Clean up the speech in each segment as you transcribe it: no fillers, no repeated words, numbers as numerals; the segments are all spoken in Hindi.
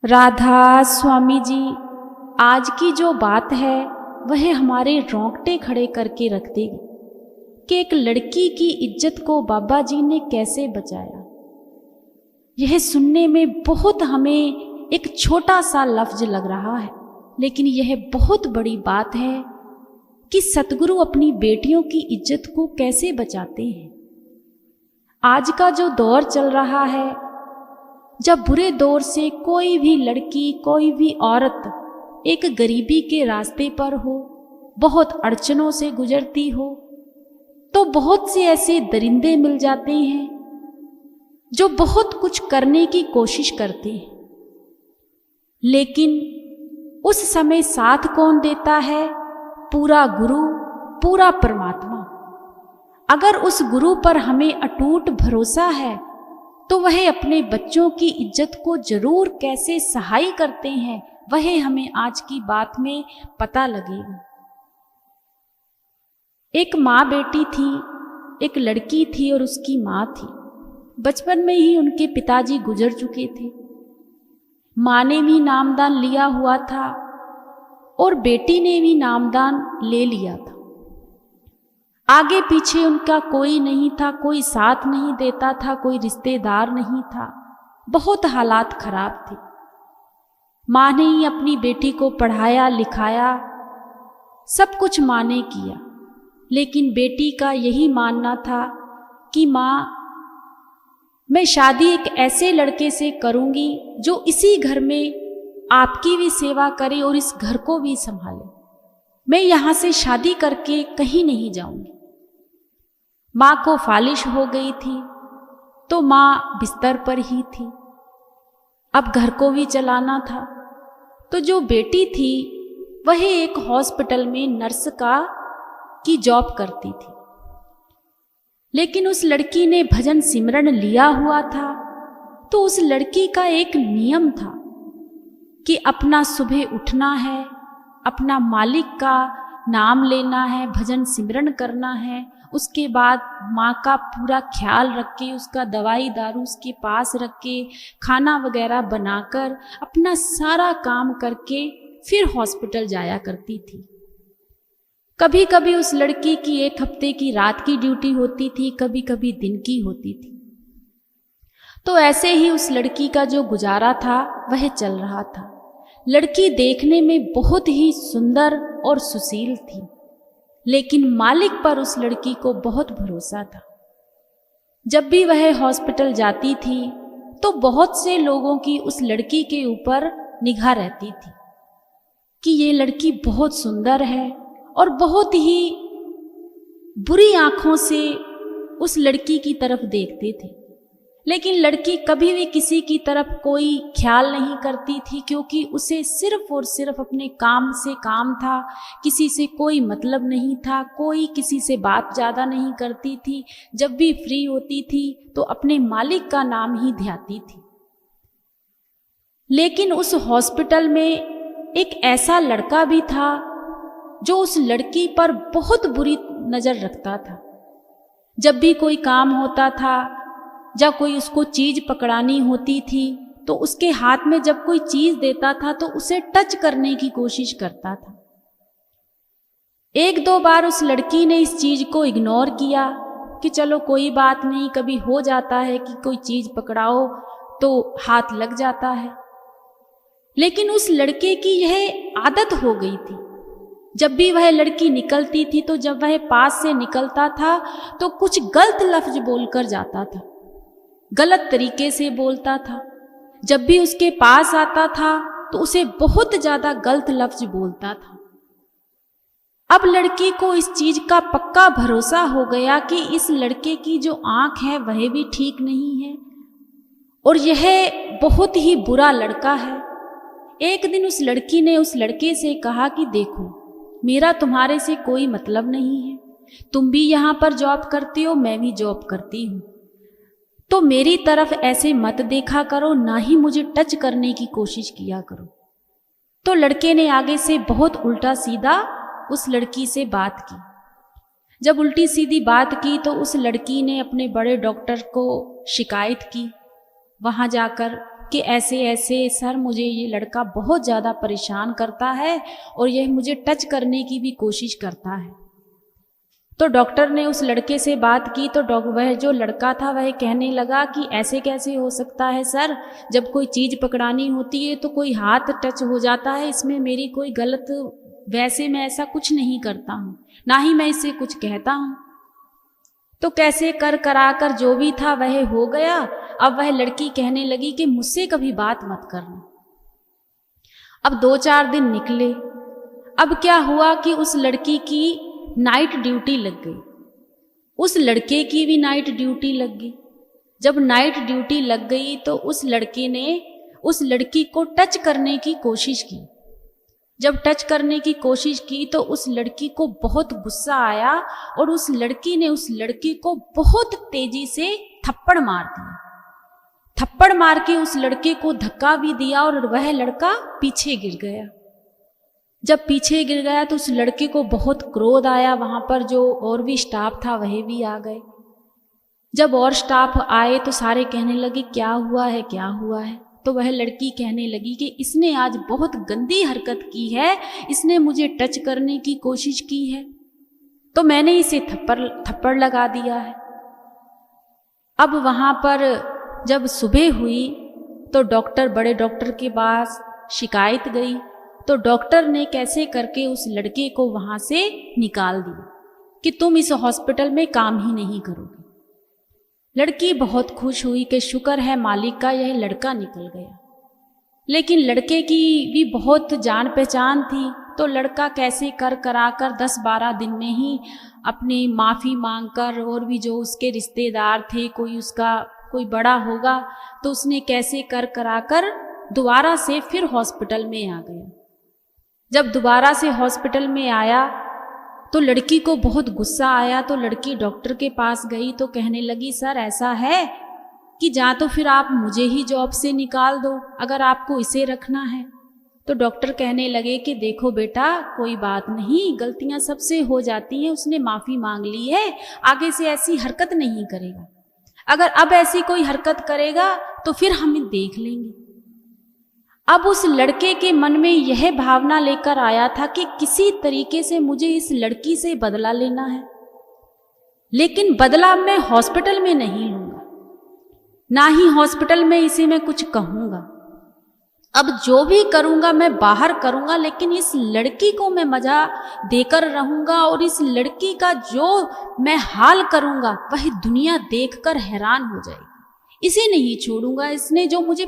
राधा स्वामी जी, आज की जो बात है वह हमारे रोंगटे खड़े करके रख देगी कि एक लड़की की इज्जत को बाबा जी ने कैसे बचाया। यह सुनने में बहुत हमें एक छोटा सा लफ्ज लग रहा है, लेकिन यह बहुत बड़ी बात है कि सतगुरु अपनी बेटियों की इज्जत को कैसे बचाते हैं। आज का जो दौर चल रहा है, जब बुरे दौर से कोई भी लड़की, कोई भी औरत एक गरीबी के रास्ते पर हो, बहुत अड़चनों से गुजरती हो, तो बहुत से ऐसे दरिंदे मिल जाते हैं जो बहुत कुछ करने की कोशिश करते हैं, लेकिन उस समय साथ कौन देता है? पूरा गुरु, पूरा परमात्मा। अगर उस गुरु पर हमें अटूट भरोसा है तो वह अपने बच्चों की इज्जत को जरूर कैसे सहाय करते हैं, वह हमें आज की बात में पता लगेगा। एक माँ बेटी थी, एक लड़की थी और उसकी माँ थी। बचपन में ही उनके पिताजी गुजर चुके थे। माँ ने भी नामदान लिया हुआ था और बेटी ने भी नामदान ले लिया था। आगे पीछे उनका कोई नहीं था, कोई साथ नहीं देता था, कोई रिश्तेदार नहीं था। बहुत हालात खराब थे। माँ ने ही अपनी बेटी को पढ़ाया लिखाया, सब कुछ माँ ने किया, लेकिन बेटी का यही मानना था कि माँ, मैं शादी एक ऐसे लड़के से करूँगी जो इसी घर में आपकी भी सेवा करे और इस घर को भी संभाले। मैं यहाँ से शादी करके कहीं नहीं जाऊँगी। माँ को फालिश हो गई थी तो माँ बिस्तर पर ही थी। अब घर को भी चलाना था, तो जो बेटी थी वह एक हॉस्पिटल में नर्स की जॉब करती थी। लेकिन उस लड़की ने भजन सिमरन लिया हुआ था, तो उस लड़की का एक नियम था कि अपना सुबह उठना है, अपना मालिक का नाम लेना है, भजन सिमरन करना है। उसके बाद माँ का पूरा ख्याल रख के, उसका दवाई दारू उसके पास रख के, खाना वगैरह बनाकर, अपना सारा काम करके फिर हॉस्पिटल जाया करती थी। कभी कभी उस लड़की की एक हफ्ते की रात की ड्यूटी होती थी, कभी कभी दिन की होती थी। तो ऐसे ही उस लड़की का जो गुजारा था वह चल रहा था। लड़की देखने में बहुत ही सुंदर और सुशील थी, लेकिन मालिक पर उस लड़की को बहुत भरोसा था। जब भी वह हॉस्पिटल जाती थी तो बहुत से लोगों की उस लड़की के ऊपर निगाह रहती थी कि ये लड़की बहुत सुंदर है, और बहुत ही बुरी आंखों से उस लड़की की तरफ देखते थे। लेकिन लड़की कभी भी किसी की तरफ कोई ख्याल नहीं करती थी, क्योंकि उसे सिर्फ और सिर्फ अपने काम से काम था। किसी से कोई मतलब नहीं था, कोई किसी से बात ज़्यादा नहीं करती थी। जब भी फ्री होती थी तो अपने मालिक का नाम ही ध्याती थी। लेकिन उस हॉस्पिटल में एक ऐसा लड़का भी था जो उस लड़की पर बहुत बुरी नज़र रखता था। जब भी कोई काम होता था, जब कोई उसको चीज़ पकड़ानी होती थी, तो उसके हाथ में जब कोई चीज़ देता था तो उसे टच करने की कोशिश करता था। एक दो बार उस लड़की ने इस चीज़ को इग्नोर किया कि चलो कोई बात नहीं, कभी हो जाता है कि कोई चीज़ पकड़ाओ तो हाथ लग जाता है। लेकिन उस लड़के की यह आदत हो गई थी। जब भी वह लड़की निकलती थी, तो जब वह पास से निकलता था तो कुछ गलत लफ्ज बोलकर जाता था, गलत तरीके से बोलता था। जब भी उसके पास आता था तो उसे बहुत ज़्यादा गलत लफ्ज बोलता था। अब लड़की को इस चीज़ का पक्का भरोसा हो गया कि इस लड़के की जो आँख है वह भी ठीक नहीं है और यह बहुत ही बुरा लड़का है। एक दिन उस लड़की ने उस लड़के से कहा कि देखो, मेरा तुम्हारे से कोई मतलब नहीं है। तुम भी यहाँ पर जॉब करती हो, मैं भी जॉब करती हूँ, तो मेरी तरफ ऐसे मत देखा करो, ना ही मुझे टच करने की कोशिश किया करो। तो लड़के ने आगे से बहुत उल्टा सीधा उस लड़की से बात की। जब उल्टी सीधी बात की तो उस लड़की ने अपने बड़े डॉक्टर को शिकायत की वहाँ जाकर कि ऐसे ऐसे सर मुझे ये लड़का बहुत ज़्यादा परेशान करता है और यह मुझे टच करने की भी कोशिश करता है। तो डॉक्टर ने उस लड़के से बात की तो वह जो लड़का था वह कहने लगा कि ऐसे कैसे हो सकता है सर, जब कोई चीज़ पकड़ानी होती है तो कोई हाथ टच हो जाता है, इसमें मेरी कोई गलत, वैसे मैं ऐसा कुछ नहीं करता हूँ, ना ही मैं इसे कुछ कहता हूँ। तो कैसे कर कराकर जो भी था वह हो गया। अब वह लड़की कहने लगी कि मुझसे कभी बात मत करना। अब 2-4 दिन निकले। अब क्या हुआ कि उस लड़की की नाइट ड्यूटी लग गई, उस लड़के की भी नाइट ड्यूटी लग गई। जब नाइट ड्यूटी लग गई तो उस लड़के ने उस लड़की को टच करने की कोशिश की। जब टच करने की कोशिश की तो उस लड़की को बहुत गुस्सा आया और उस लड़की ने उस लड़के को बहुत तेजी से थप्पड़ मार दिया। थप्पड़ मार के उस लड़के को धक्का भी दिया और वह लड़का पीछे गिर गया। जब पीछे गिर गया तो उस लड़के को बहुत क्रोध आया। वहाँ पर जो और भी स्टाफ था वह भी आ गए। जब और स्टाफ आए तो सारे कहने लगे क्या हुआ है, क्या हुआ है। तो वह लड़की कहने लगी कि इसने आज बहुत गंदी हरकत की है, इसने मुझे टच करने की कोशिश की है तो मैंने इसे थप्पड़ लगा दिया है। अब वहाँ पर जब सुबह हुई तो बड़े डॉक्टर के पास शिकायत गई तो डॉक्टर ने कैसे करके उस लड़के को वहाँ से निकाल दिया कि तुम इस हॉस्पिटल में काम ही नहीं करोगे। लड़की बहुत खुश हुई कि शुक्र है मालिक का, यह लड़का निकल गया। लेकिन लड़के की भी बहुत जान पहचान थी तो लड़का कैसे कर कराकर 10-12 दिन में ही अपनी माफ़ी मांगकर, और भी जो उसके रिश्तेदार थे, कोई उसका कोई बड़ा होगा तो उसने कैसे कर कराकर दोबारा से फिर हॉस्पिटल में आ गया। जब दोबारा से हॉस्पिटल में आया तो लड़की को बहुत गुस्सा आया तो लड़की डॉक्टर के पास गई तो कहने लगी सर ऐसा है कि या तो फिर आप मुझे ही जॉब से निकाल दो अगर आपको इसे रखना है। तो डॉक्टर कहने लगे कि देखो बेटा कोई बात नहीं, गलतियां सबसे हो जाती हैं, उसने माफ़ी मांग ली है, आगे से ऐसी हरकत नहीं करेगा। अगर अब ऐसी कोई हरकत करेगा तो फिर हम देख लेंगे। अब उस लड़के के मन में यह भावना लेकर आया था कि किसी तरीके से मुझे इस लड़की से बदला लेना है, लेकिन बदला मैं हॉस्पिटल में नहीं लूंगा, ना ही हॉस्पिटल में इसे मैं कुछ कहूंगा। अब जो भी करूंगा मैं बाहर करूंगा, लेकिन इस लड़की को मैं मजा देकर रहूंगा और इस लड़की का जो मैं हाल करूंगा वह दुनिया देखकर हैरान हो जाएगी। इसे नहीं छोड़ूंगा, इसने जो मुझे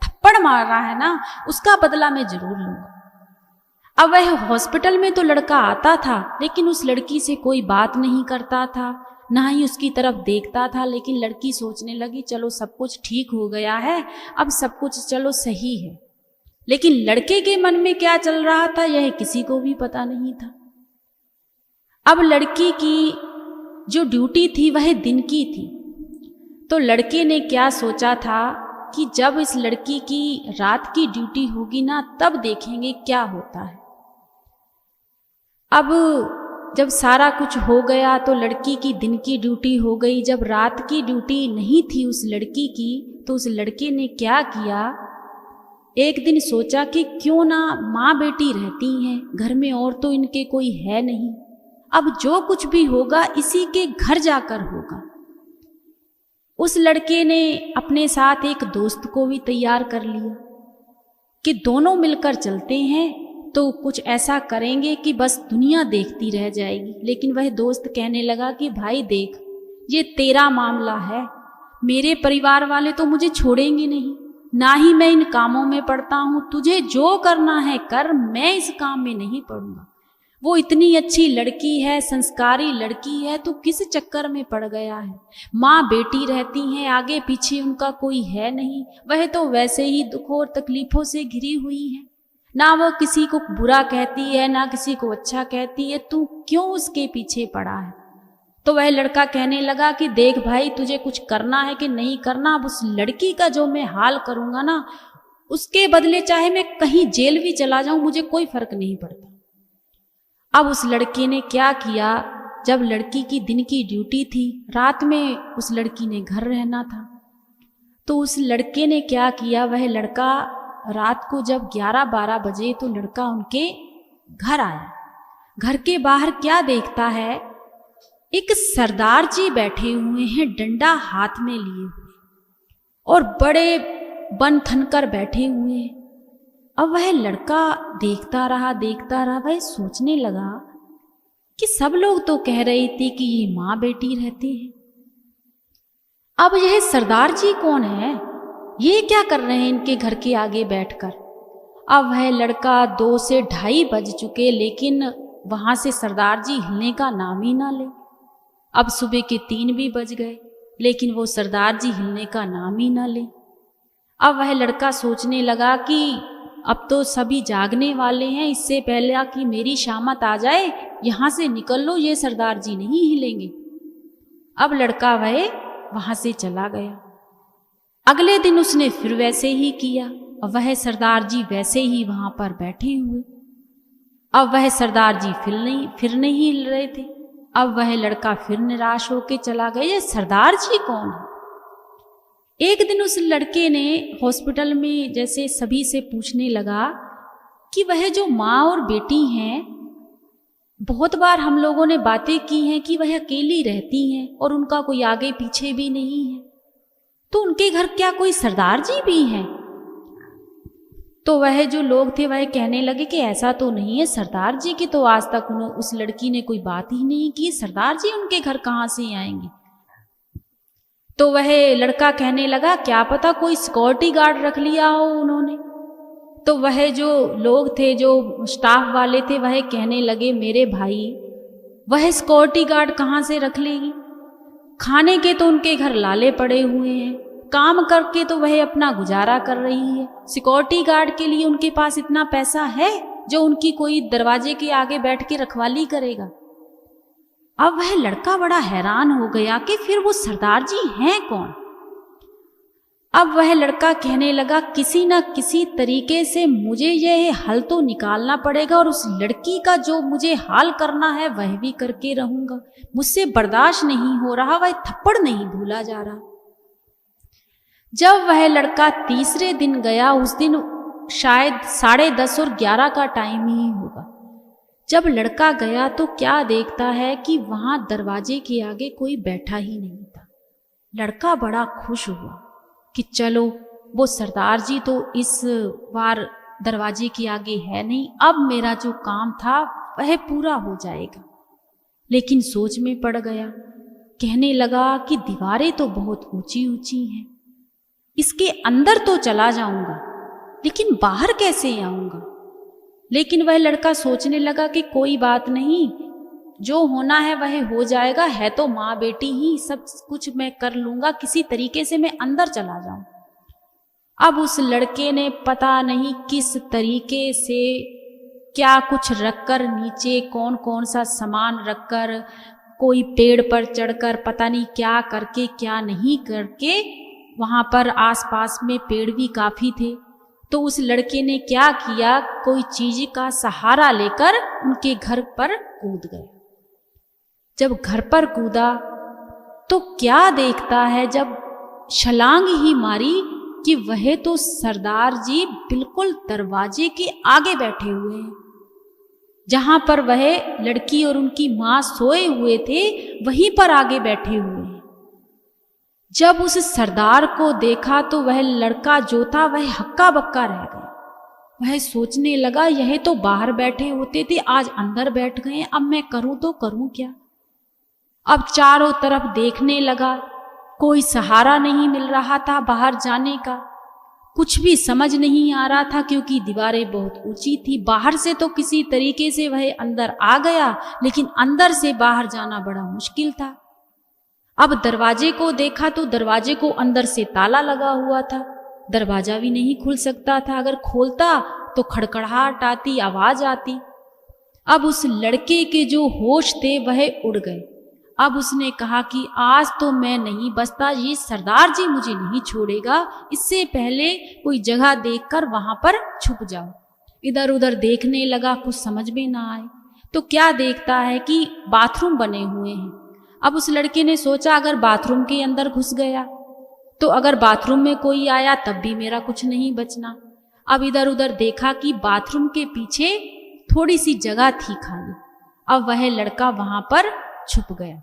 थप्पड़ मार रहा है ना उसका बदला मैं जरूर लूंगा। अब वह हॉस्पिटल में तो लड़का आता था लेकिन उस लड़की से कोई बात नहीं करता था, ना ही उसकी तरफ देखता था। लेकिन लड़की सोचने लगी चलो सब कुछ ठीक हो गया है, अब सब कुछ चलो सही है। लेकिन लड़के के मन में क्या चल रहा था यह किसी को भी पता नहीं था। अब लड़की की जो ड्यूटी थी वह दिन की थी, तो लड़के ने क्या सोचा था कि जब इस लड़की की रात की ड्यूटी होगी ना तब देखेंगे क्या होता है। अब जब सारा कुछ हो गया तो लड़की की दिन की ड्यूटी हो गई। जब रात की ड्यूटी नहीं थी उस लड़की की तो उस लड़के ने क्या किया, एक दिन सोचा कि क्यों ना माँ बेटी रहती हैं घर में और तो इनके कोई है नहीं, अब जो कुछ भी होगा इसी के घर जाकर होगा। उस लड़के ने अपने साथ एक दोस्त को भी तैयार कर लिया कि दोनों मिलकर चलते हैं तो कुछ ऐसा करेंगे कि बस दुनिया देखती रह जाएगी। लेकिन वह दोस्त कहने लगा कि भाई देख ये तेरा मामला है, मेरे परिवार वाले तो मुझे छोड़ेंगे नहीं, ना ही मैं इन कामों में पड़ता हूँ, तुझे जो करना है कर, मैं इस काम में नहीं पड़ूंगा। वो इतनी अच्छी लड़की है, संस्कारी लड़की है, तो किस चक्कर में पड़ गया है। माँ बेटी रहती हैं, आगे पीछे उनका कोई है नहीं, वह तो वैसे ही दुखों और तकलीफों से घिरी हुई है, ना वो किसी को बुरा कहती है ना किसी को अच्छा कहती है, तू क्यों उसके पीछे पड़ा है। तो वह लड़का कहने लगा कि देख भाई तुझे कुछ करना है कि नहीं करना, अब उस लड़की का जो मैं हाल करूँगा ना उसके बदले चाहे मैं कहीं जेल भी चला जाऊँ मुझे कोई फर्क नहीं पड़ता। अब उस लड़के ने क्या किया, जब लड़की की दिन की ड्यूटी थी, रात में उस लड़की ने घर रहना था, तो उस लड़के ने क्या किया, वह लड़का रात को जब 11-12 बजे तो लड़का उनके घर आया। घर के बाहर क्या देखता है, एक सरदार जी बैठे हुए हैं डंडा हाथ में लिए हुए और बड़े बन थन कर बैठे हुए हैं। अब वह लड़का देखता रहा, वह सोचने लगा कि सब लोग तो कह रहे थे कि ये माँ बेटी रहते हैं, अब यह सरदार जी कौन है, ये क्या कर रहे हैं इनके घर के आगे बैठकर। अब वह लड़का 2 से 2:30 बज चुके, लेकिन वहां से सरदार जी हिलने का नाम ही ना ले। अब सुबह के 3 भी बज गए, लेकिन वो सरदार जी हिलने का नाम ही ना ले। अब वह लड़का सोचने लगा कि अब तो सभी जागने वाले हैं, इससे पहले कि मेरी शामत आ जाए यहाँ से निकल लो, ये सरदार जी नहीं हिलेंगे। अब लड़का वह वहां से चला गया। अगले दिन उसने फिर वैसे ही किया, और वह सरदार जी वैसे ही वहां पर बैठे हुए। अब वह सरदार जी फिर नहीं हिल रहे थे। अब वह लड़का फिर निराश होके चला गया, ये सरदार जी कौन है। एक दिन उस लड़के ने हॉस्पिटल में जैसे सभी से पूछने लगा कि वह जो माँ और बेटी हैं, बहुत बार हम लोगों ने बातें की हैं कि वह अकेली रहती हैं और उनका कोई आगे पीछे भी नहीं है, तो उनके घर क्या कोई सरदार जी भी हैं। तो वह जो लोग थे वह कहने लगे कि ऐसा तो नहीं है, सरदार जी की तो आज तक उस लड़की ने कोई बात ही नहीं की, सरदार जी उनके घर कहाँ से आएंगे। तो वह लड़का कहने लगा क्या पता कोई सिक्योरिटी गार्ड रख लिया हो उन्होंने। तो वह जो लोग थे, जो स्टाफ वाले थे, वह कहने लगे मेरे भाई वह सिक्योरिटी गार्ड कहाँ से रख लेगी, खाने के तो उनके घर लाले पड़े हुए हैं, काम करके तो वह अपना गुजारा कर रही है, सिक्योरिटी गार्ड के लिए उनके पास इतना पैसा है जो उनकी कोई दरवाजे के आगे बैठ के रखवाली करेगा। अब वह लड़का बड़ा हैरान हो गया कि फिर वो सरदार जी हैं कौन। अब वह लड़का कहने लगा किसी न किसी तरीके से मुझे यह हल तो निकालना पड़ेगा, और उस लड़की का जो मुझे हाल करना है वह भी करके रहूंगा, मुझसे बर्दाश्त नहीं हो रहा, वह थप्पड़ नहीं भूला जा रहा। जब वह लड़का तीसरे दिन गया, उस दिन शायद 10:30 और 11 का टाइम ही होगा, जब लड़का गया तो क्या देखता है कि वहां दरवाजे के आगे कोई बैठा ही नहीं था। लड़का बड़ा खुश हुआ कि चलो वो सरदार जी तो इस बार दरवाजे के आगे है नहीं, अब मेरा जो काम था वह पूरा हो जाएगा। लेकिन सोच में पड़ गया, कहने लगा कि दीवारें तो बहुत ऊंची ऊंची हैं, इसके अंदर तो चला जाऊंगा लेकिन बाहर कैसे आऊंगा। लेकिन वह लड़का सोचने लगा कि कोई बात नहीं, जो होना है वह हो जाएगा, है तो माँ बेटी ही, सब कुछ मैं कर लूंगा, किसी तरीके से मैं अंदर चला जाऊं। अब उस लड़के ने पता नहीं किस तरीके से क्या कुछ रखकर, नीचे कौन कौन सा सामान रखकर, कोई पेड़ पर चढ़कर, पता नहीं क्या करके क्या नहीं करके, वहां पर आसपास में पेड़ भी काफी थे, तो उस लड़के ने क्या किया, कोई चीज का सहारा लेकर उनके घर पर कूद गया। जब घर पर कूदा तो क्या देखता है, जब छलांग ही मारी कि वह तो सरदार जी बिल्कुल दरवाजे के आगे बैठे हुए हैं, जहां पर वह लड़की और उनकी मां सोए हुए थे वहीं पर आगे बैठे हुए हैं। जब उस सरदार को देखा तो वह लड़का जो था वह हक्का बक्का रह गया। वह सोचने लगा यह तो बाहर बैठे होते थे, आज अंदर बैठ गए, अब मैं करूं तो करूं क्या। अब चारों तरफ देखने लगा, कोई सहारा नहीं मिल रहा था बाहर जाने का, कुछ भी समझ नहीं आ रहा था क्योंकि दीवारें बहुत ऊंची थी। बाहर से तो किसी तरीके से वह अंदर आ गया, लेकिन अंदर से बाहर जाना बड़ा मुश्किल था। अब दरवाजे को देखा तो दरवाजे को अंदर से ताला लगा हुआ था, दरवाजा भी नहीं खुल सकता था, अगर खोलता तो खड़खड़ाहट आती, आवाज आती। अब उस लड़के के जो होश थे वह उड़ गए। अब उसने कहा कि आज तो मैं नहीं बचता, ये सरदार जी मुझे नहीं छोड़ेगा, इससे पहले कोई जगह देखकर वहां पर छुप जाओ। इधर उधर देखने लगा, कुछ समझ में ना आए तो क्या देखता है कि बाथरूम बने हुए हैं। अब उस लड़के ने सोचा अगर बाथरूम के अंदर घुस गया तो अगर बाथरूम में कोई आया तब भी मेरा कुछ नहीं बचना। अब इधर उधर देखा कि बाथरूम के पीछे थोड़ी सी जगह थी खाली। अब वह लड़का वहां पर छुप गया।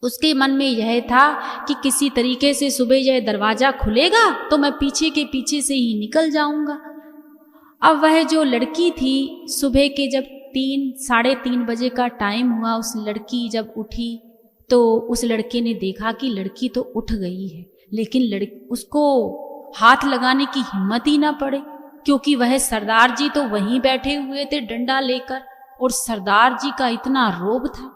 उसके मन में यह था कि किसी तरीके से सुबह यह दरवाजा खुलेगा तो मैं पीछे के पीछे से ही निकल जाऊंगा। अब वह जो लड़की थी, सुबह के जब 3-3:30 बजे का टाइम हुआ, उस लड़की जब उठी तो उस लड़के ने देखा कि लड़की तो उठ गई है, लेकिन उसको हाथ लगाने की हिम्मत ही ना पड़े, क्योंकि वह सरदार जी तो वहीं बैठे हुए थे डंडा लेकर, और सरदार जी का इतना रोब था।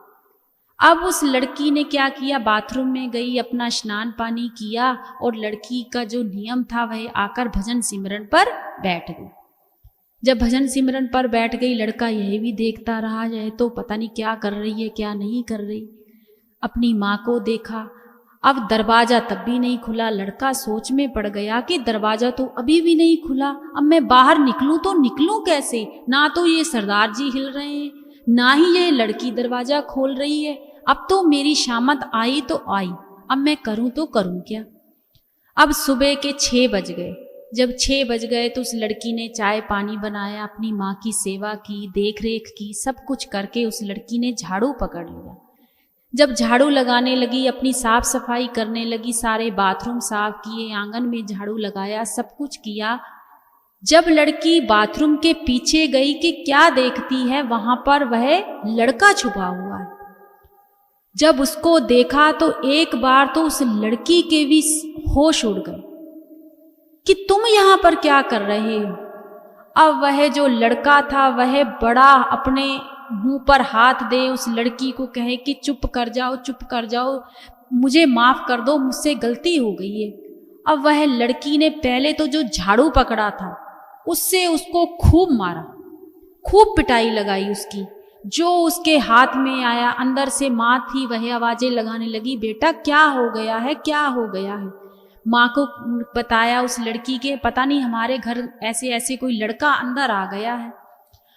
अब उस लड़की ने क्या किया, बाथरूम में गई, अपना स्नान पानी किया, और लड़की का जो नियम था वह आकर भजन सिमरन पर बैठ गई। जब भजन सिमरन पर बैठ गई, लड़का यह भी देखता रहा, यह तो पता नहीं क्या कर रही है क्या नहीं कर रही। अपनी माँ को देखा, अब दरवाजा तब भी नहीं खुला। लड़का सोच में पड़ गया कि दरवाजा तो अभी भी नहीं खुला, अब मैं बाहर निकलूं तो निकलूं कैसे? ना तो ये सरदार जी हिल रहे हैं, ना ही ये लड़की दरवाजा खोल रही है। अब तो मेरी शामत आई तो आई, अब मैं करूं तो करूं क्या? अब सुबह के 6 बज गए। जब 6 बज गए तो उस लड़की ने चाय पानी बनाया, अपनी माँ की सेवा की, देख रेख की, सब कुछ करके उस लड़की ने झाड़ू पकड़ लिया। जब झाड़ू लगाने लगी, अपनी साफ सफाई करने लगी, सारे बाथरूम साफ किए, आंगन में झाड़ू लगाया, सब कुछ किया। जब लड़की बाथरूम के पीछे गई कि क्या देखती है, वहां पर वह लड़का छुपा हुआ है। जब उसको देखा तो एक बार तो उस लड़की के भी होश उड़ गए कि तुम यहां पर क्या कर रहे हो। अब वह जो लड़का था वह बड़ा अपने मुंह पर हाथ दे उस लड़की को कहे कि चुप कर जाओ, चुप कर जाओ, मुझे माफ कर दो, मुझसे गलती हो गई है। अब वह लड़की ने पहले तो जो झाड़ू पकड़ा था उससे उसको खूब मारा, खूब पिटाई लगाई उसकी। जो उसके हाथ में आया, अंदर से माँ थी, वह आवाजें लगाने लगी, बेटा क्या हो गया है, क्या हो गया है। माँ को बताया उस लड़की के, पता नहीं हमारे घर ऐसे ऐसे कोई लड़का अंदर आ गया है।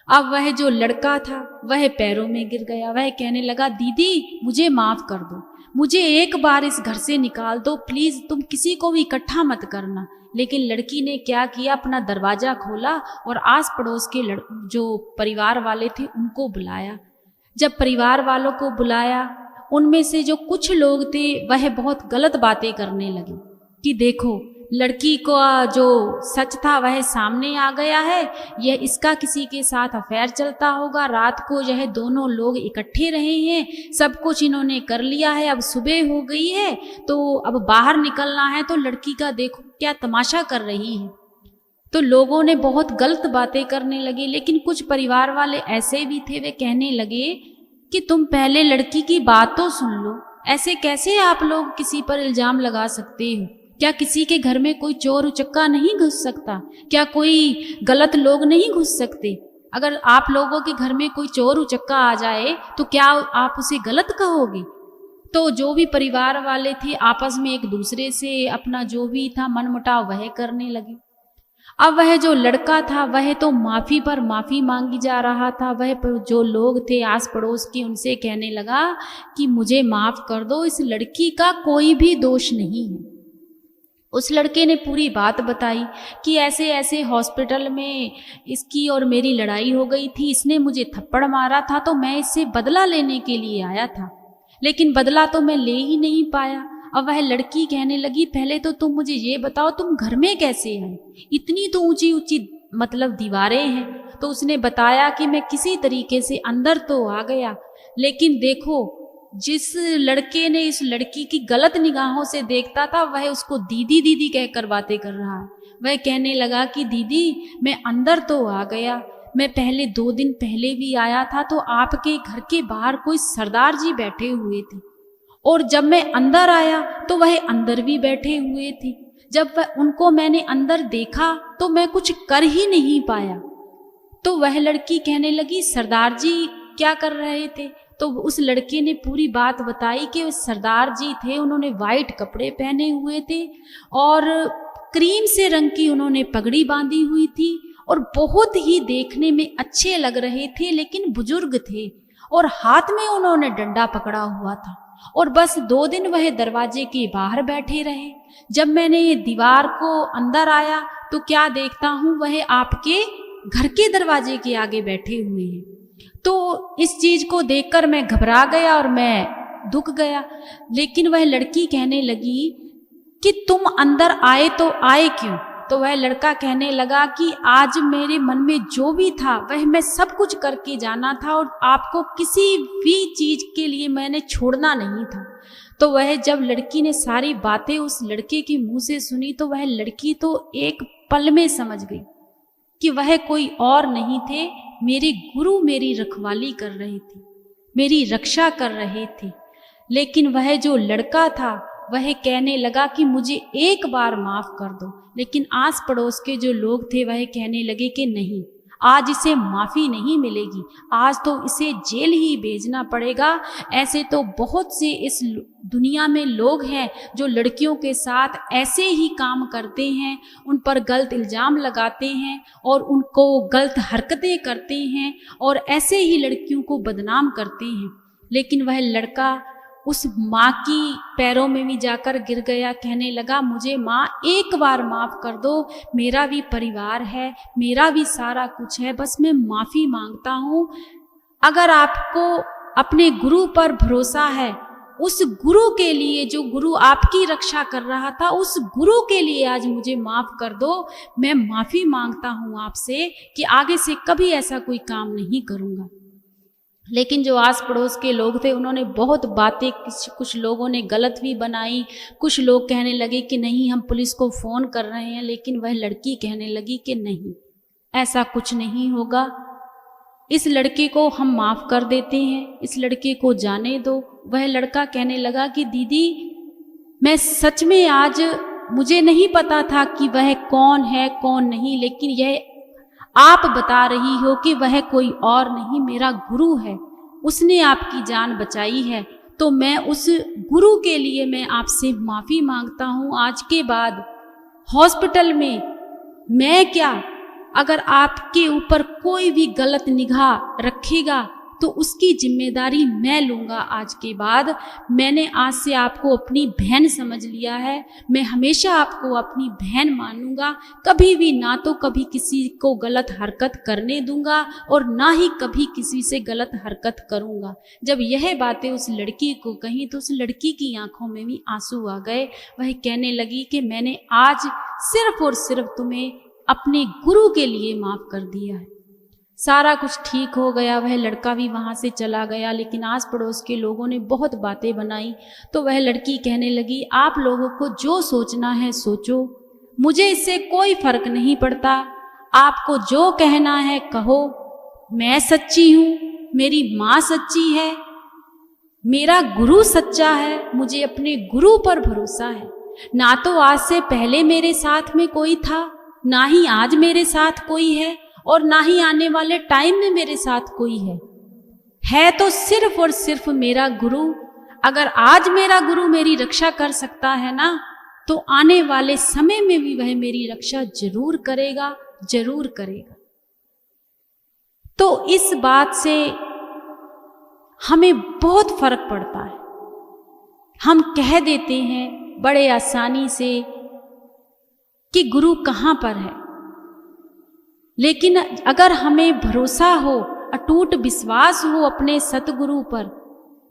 अब वह जो लड़का था वह पैरों में गिर गया। वह कहने लगा, दीदी मुझे माफ कर दो, मुझे एक बार इस घर से निकाल दो प्लीज, तुम किसी को भी इकट्ठा मत करना। लेकिन लड़की ने क्या किया, अपना दरवाजा खोला और आस पड़ोस के जो परिवार वाले थे उनको बुलाया। जब परिवार वालों को बुलाया, उनमें से जो कुछ लोग थे वह बहुत गलत बातें करने लगे कि देखो लड़की को जो सच था वह सामने आ गया है, यह इसका किसी के साथ अफेयर चलता होगा, रात को यह दोनों लोग इकट्ठे रहे हैं, सब कुछ इन्होंने कर लिया है, अब सुबह हो गई है तो अब बाहर निकलना है, तो लड़की का देखो क्या तमाशा कर रही है। तो लोगों ने बहुत गलत बातें करने लगे। लेकिन कुछ परिवार वाले ऐसे भी थे, वे कहने लगे कि तुम पहले लड़की की बात तो सुन लो, ऐसे कैसे आप लोग किसी पर इल्जाम लगा सकते हो? क्या किसी के घर में कोई चोर उचक्का नहीं घुस सकता? क्या कोई गलत लोग नहीं घुस सकते? अगर आप लोगों के घर में कोई चोर उचक्का आ जाए तो क्या आप उसे गलत कहोगे? तो जो भी परिवार वाले थे आपस में एक दूसरे से अपना जो भी था मनमुटाव वह करने लगे। अब वह जो लड़का था वह तो माफी पर माफी मांगी जा रहा था। वह जो लोग थे आस पड़ोस के उनसे कहने लगा कि मुझे माफ कर दो, इस लड़की का कोई भी दोष नहीं है। उस लड़के ने पूरी बात बताई कि ऐसे ऐसे हॉस्पिटल में इसकी और मेरी लड़ाई हो गई थी, इसने मुझे थप्पड़ मारा था तो मैं इससे बदला लेने के लिए आया था, लेकिन बदला तो मैं ले ही नहीं पाया। अब वह लड़की कहने लगी, पहले तो तुम मुझे ये बताओ तुम घर में कैसे आए, इतनी तो ऊंची ऊंची मतलब दीवारें हैं। तो उसने बताया कि मैं किसी तरीके से अंदर तो आ गया, लेकिन देखो जिस लड़के ने इस लड़की की गलत निगाहों से देखता था वह उसको दीदी दीदी कहकर बातें कर रहा है। वह कहने लगा कि दीदी मैं अंदर तो आ गया, मैं पहले 2 दिन पहले भी आया था तो आपके घर के बाहर कोई सरदार जी बैठे हुए थे, और जब मैं अंदर आया तो वह अंदर भी बैठे हुए थे। जब उनको मैंने अंदर देखा तो मैं कुछ कर ही नहीं पाया। तो वह लड़की कहने लगी, सरदार जी क्या कर रहे थे? तो उस लड़के ने पूरी बात बताई कि वे सरदार जी थे, उन्होंने वाइट कपड़े पहने हुए थे और क्रीम से रंग की उन्होंने पगड़ी बांधी हुई थी और बहुत ही देखने में अच्छे लग रहे थे, लेकिन बुजुर्ग थे और हाथ में उन्होंने डंडा पकड़ा हुआ था। और बस 2 दिन वह दरवाजे के बाहर बैठे रहे। जब मैंने ये दीवार को अंदर आया तो क्या देखता हूँ, वह आपके घर के दरवाजे के आगे बैठे हुए हैं। तो इस चीज को देखकर मैं घबरा गया और मैं दुख गया। लेकिन वह लड़की कहने लगी कि तुम अंदर आए तो आए क्यों? तो वह लड़का कहने लगा कि आज मेरे मन में जो भी था वह मैं सब कुछ करके जाना था और आपको किसी भी चीज के लिए मैंने छोड़ना नहीं था। तो वह जब लड़की ने सारी बातें उस लड़के के मुंह से सुनी तो वह लड़की तो एक पल में समझ गई कि वह कोई और नहीं थे, मेरे गुरु मेरी रखवाली कर रहे थे, मेरी रक्षा कर रहे थे। लेकिन वह जो लड़का था वह कहने लगा कि मुझे एक बार माफ कर दो। लेकिन आस पड़ोस के जो लोग थे वह कहने लगे कि नहीं, आज इसे माफी नहीं मिलेगी, आज तो इसे जेल ही भेजना पड़ेगा। ऐसे तो बहुत से इस दुनिया में लोग हैं जो लड़कियों के साथ ऐसे ही काम करते हैं, उन पर गलत इल्ज़ाम लगाते हैं और उनको गलत हरकतें करते हैं और ऐसे ही लड़कियों को बदनाम करते हैं। लेकिन वह लड़का उस माँ की पैरों में भी जाकर गिर गया, कहने लगा मुझे माँ एक बार माफ़ कर दो, मेरा भी परिवार है, मेरा भी सारा कुछ है, बस मैं माफ़ी मांगता हूँ। अगर आपको अपने गुरु पर भरोसा है, उस गुरु के लिए जो गुरु आपकी रक्षा कर रहा था, उस गुरु के लिए आज मुझे माफ़ कर दो। मैं माफ़ी मांगता हूँ आपसे कि आगे से कभी ऐसा कोई काम नहीं करूँगा। लेकिन जो आस पड़ोस के लोग थे उन्होंने बहुत बातें, कुछ लोगों ने गलत भी बनाई, कुछ लोग कहने लगे कि नहीं हम पुलिस को फ़ोन कर रहे हैं। लेकिन वह लड़की कहने लगी कि नहीं, ऐसा कुछ नहीं होगा, इस लड़के को हम माफ़ कर देते हैं, इस लड़के को जाने दो। वह लड़का कहने लगा कि दीदी मैं सच में आज मुझे नहीं पता था कि वह कौन है कौन नहीं, लेकिन यह आप बता रही हो कि वह कोई और नहीं, मेरा गुरु है, उसने आपकी जान बचाई है, तो मैं उस गुरु के लिए मैं आपसे माफ़ी मांगता हूँ। आज के बाद हॉस्पिटल में मैं क्या, अगर आपके ऊपर कोई भी गलत निगाह रखेगा तो उसकी जिम्मेदारी मैं लूँगा। आज के बाद मैंने आज से आपको अपनी बहन समझ लिया है, मैं हमेशा आपको अपनी बहन मानूंगा, कभी भी ना तो कभी किसी को गलत हरकत करने दूंगा और ना ही कभी किसी से गलत हरकत करूंगा। जब यह बातें उस लड़की को कही तो उस लड़की की आंखों में भी आंसू आ गए। वह कहने लगी कि मैंने आज सिर्फ और सिर्फ तुम्हें अपने गुरु के लिए माफ़ कर दिया है। सारा कुछ ठीक हो गया, वह लड़का भी वहाँ से चला गया। लेकिन आस पड़ोस के लोगों ने बहुत बातें बनाई तो वह लड़की कहने लगी आप लोगों को जो सोचना है सोचो, मुझे इससे कोई फर्क नहीं पड़ता, आपको जो कहना है कहो, मैं सच्ची हूँ, मेरी माँ सच्ची है, मेरा गुरु सच्चा है, मुझे अपने गुरु पर भरोसा है। ना तो आज से पहले मेरे साथ में कोई था, ना ही आज मेरे साथ कोई है और ना ही आने वाले टाइम में मेरे साथ कोई है तो सिर्फ और सिर्फ मेरा गुरु। अगर आज मेरा गुरु मेरी रक्षा कर सकता है ना, तो आने वाले समय में भी वह मेरी रक्षा जरूर करेगा, जरूर करेगा। तो इस बात से हमें बहुत फर्क पड़ता है। हम कह देते हैं बड़े आसानी से कि गुरु कहाँ पर है, लेकिन अगर हमें भरोसा हो, अटूट विश्वास हो अपने सतगुरु पर,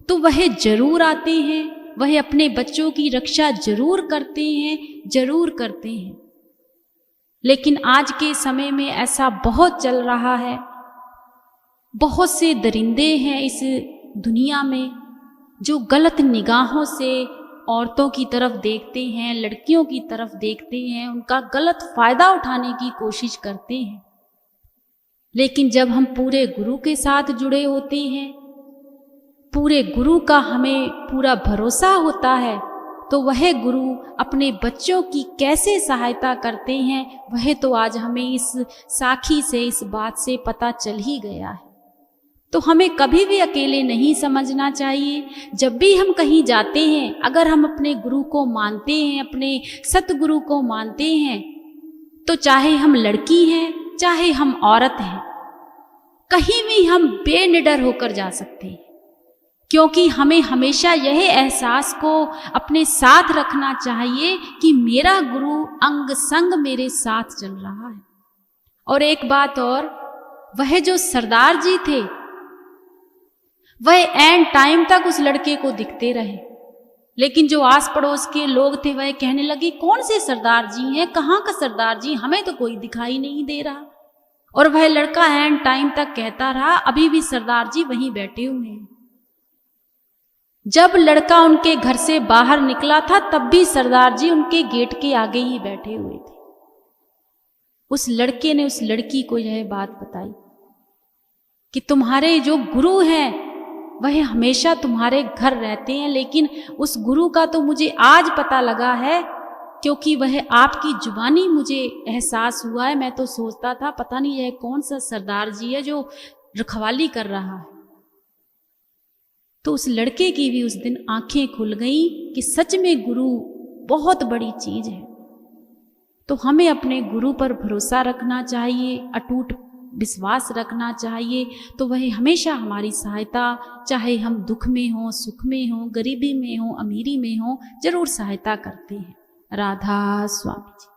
तो वह जरूर आते हैं, वह अपने बच्चों की रक्षा जरूर करते हैं, जरूर करते हैं। लेकिन आज के समय में ऐसा बहुत चल रहा है, बहुत से दरिंदे हैं इस दुनिया में जो गलत निगाहों से औरतों की तरफ देखते हैं, लड़कियों की तरफ देखते हैं, उनका गलत फायदा उठाने की कोशिश करते हैं। लेकिन जब हम पूरे गुरु के साथ जुड़े होते हैं, पूरे गुरु का हमें पूरा भरोसा होता है, तो वह गुरु अपने बच्चों की कैसे सहायता करते हैं वह तो आज हमें इस साखी से, इस बात से पता चल ही गया है। तो हमें कभी भी अकेले नहीं समझना चाहिए। जब भी हम कहीं जाते हैं, अगर हम अपने गुरु को मानते हैं, अपने सतगुरु को मानते हैं, तो चाहे हम लड़की हैं, चाहे हम औरत हैं, कहीं भी हम बेनिडर होकर जा सकते हैं। क्योंकि हमें हमेशा यह एहसास को अपने साथ रखना चाहिए कि मेरा गुरु अंग संग मेरे साथ चल रहा है। और एक बात और, वह जो सरदार जी थे वह एंड टाइम तक उस लड़के को दिखते रहे, लेकिन जो आस पड़ोस के लोग थे वह कहने लगे कौन से सरदार जी हैं, कहाँ का सरदार जी, हमें तो कोई दिखाई नहीं दे रहा। और वह लड़का एंड टाइम तक कहता रहा अभी भी सरदार जी वहीं बैठे हुए हैं। जब लड़का उनके घर से बाहर निकला था तब भी सरदार जी उनके गेट के आगे ही बैठे हुए थे। उस लड़के ने उस लड़की को यह बात बताई कि तुम्हारे जो गुरु हैं वह हमेशा तुम्हारे घर रहते हैं, लेकिन उस गुरु का तो मुझे आज पता लगा है, क्योंकि वह आपकी जुबानी मुझे एहसास हुआ है। मैं तो सोचता था पता नहीं यह कौन सा सरदार जी है जो रखवाली कर रहा है। तो उस लड़के की भी उस दिन आंखें खुल गई कि सच में गुरु बहुत बड़ी चीज है। तो हमें अपने गुरु पर भरोसा रखना चाहिए, अटूट विश्वास रखना चाहिए, तो वह हमेशा हमारी सहायता, चाहे हम दुख में हो, सुख में हो, गरीबी में हो, अमीरी में हो, जरूर सहायता करते हैं। राधा स्वामी जी।